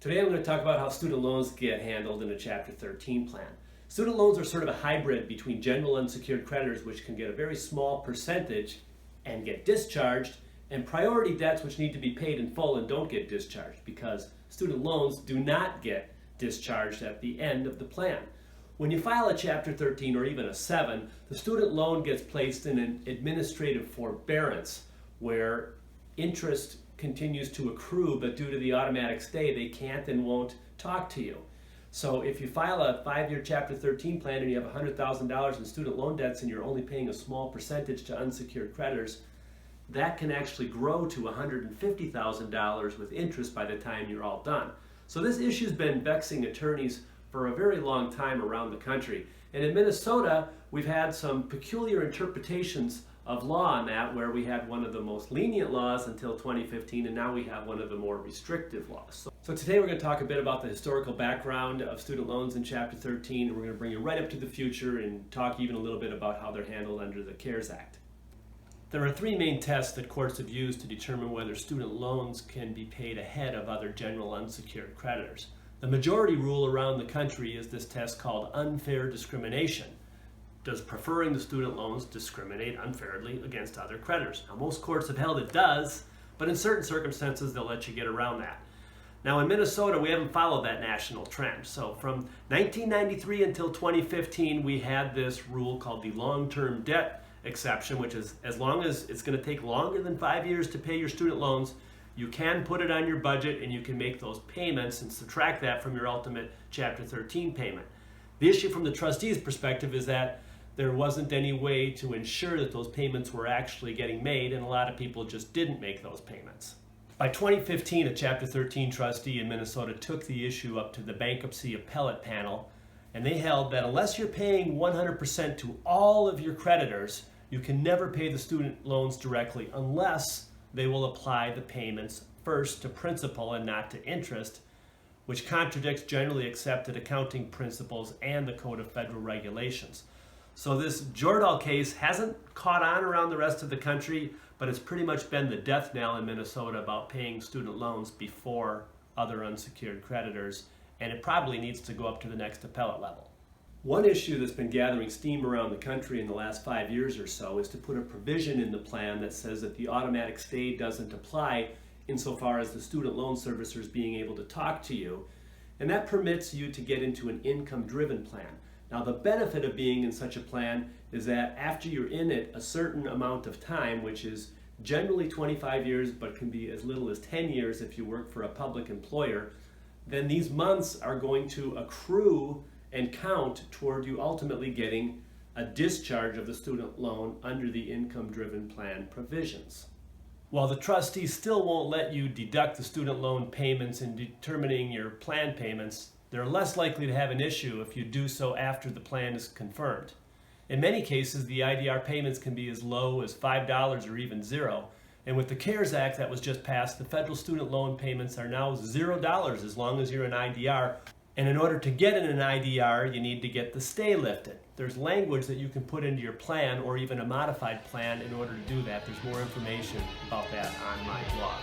Today I'm going to talk about how student loans get handled in a Chapter 13 plan. Student loans are sort of a hybrid between general unsecured creditors, which can get a very small percentage and get discharged, and priority debts which need to be paid in full and don't get discharged, because student loans do not get discharged at the end of the plan. When you file a Chapter 13 or even a 7, the student loan gets placed in an administrative forbearance where interest continues to accrue, but due to the automatic stay, they can't and won't talk to you. So if you file a 5-year Chapter 13 plan and you have $100,000 in student loan debts and you're only paying a small percentage to unsecured creditors, that can actually grow to $150,000 with interest by the time you're all done. So this issue's been vexing attorneys for a very long time around the country. And in Minnesota, we've had some peculiar interpretations of law on that, where we had one of the most lenient laws until 2015, and now we have one of the more restrictive laws. So today we're going to talk a bit about the historical background of student loans in Chapter 13, and we're going to bring you right up to the future and talk even a little bit about how they're handled under the CARES Act. There are 3 main tests that courts have used to determine whether student loans can be paid ahead of other general unsecured creditors. The majority rule around the country is this test called unfair discrimination. Does preferring the student loans discriminate unfairly against other creditors? Now, most courts have held it does, but in certain circumstances they'll let you get around that. Now in Minnesota, we haven't followed that national trend. So from 1993 until 2015, we had this rule called the long-term debt exception, which is as long as it's going to take longer than 5 years to pay your student loans, you can put it on your budget and you can make those payments and subtract that from your ultimate Chapter 13 payment. The issue from the trustee's perspective is that there wasn't any way to ensure that those payments were actually getting made, and a lot of people just didn't make those payments. By 2015, a Chapter 13 trustee in Minnesota took the issue up to the Bankruptcy appellate panel, and they held that unless you're paying 100% to all of your creditors, you can never pay the student loans directly unless they will apply the payments first to principal and not to interest, which contradicts generally accepted accounting principles and the Code of Federal Regulations. So this Jordahl case hasn't caught on around the rest of the country, but it's pretty much been the death knell in Minnesota about paying student loans before other unsecured creditors, and it probably needs to go up to the next appellate level. One issue that's been gathering steam around the country in the last 5 years or so is to put a provision in the plan that says that the automatic stay doesn't apply insofar as the student loan servicers being able to talk to you, and that permits you to get into an income-driven plan. Now, the benefit of being in such a plan is that after you're in it a certain amount of time, which is generally 25 years, but can be as little as 10 years if you work for a public employer, then these months are going to accrue and count toward you ultimately getting a discharge of the student loan under the income-driven plan provisions. While the trustee still won't let you deduct the student loan payments in determining your plan payments, they're less likely to have an issue if you do so after the plan is confirmed. In many cases, the IDR payments can be as low as $5 or even $0. And with the CARES Act that was just passed, the federal student loan payments are now $0 as long as you're an IDR. And in order to get in an IDR, you need to get the stay lifted. There's language that you can put into your plan or even a modified plan in order to do that. There's more information about that on my blog.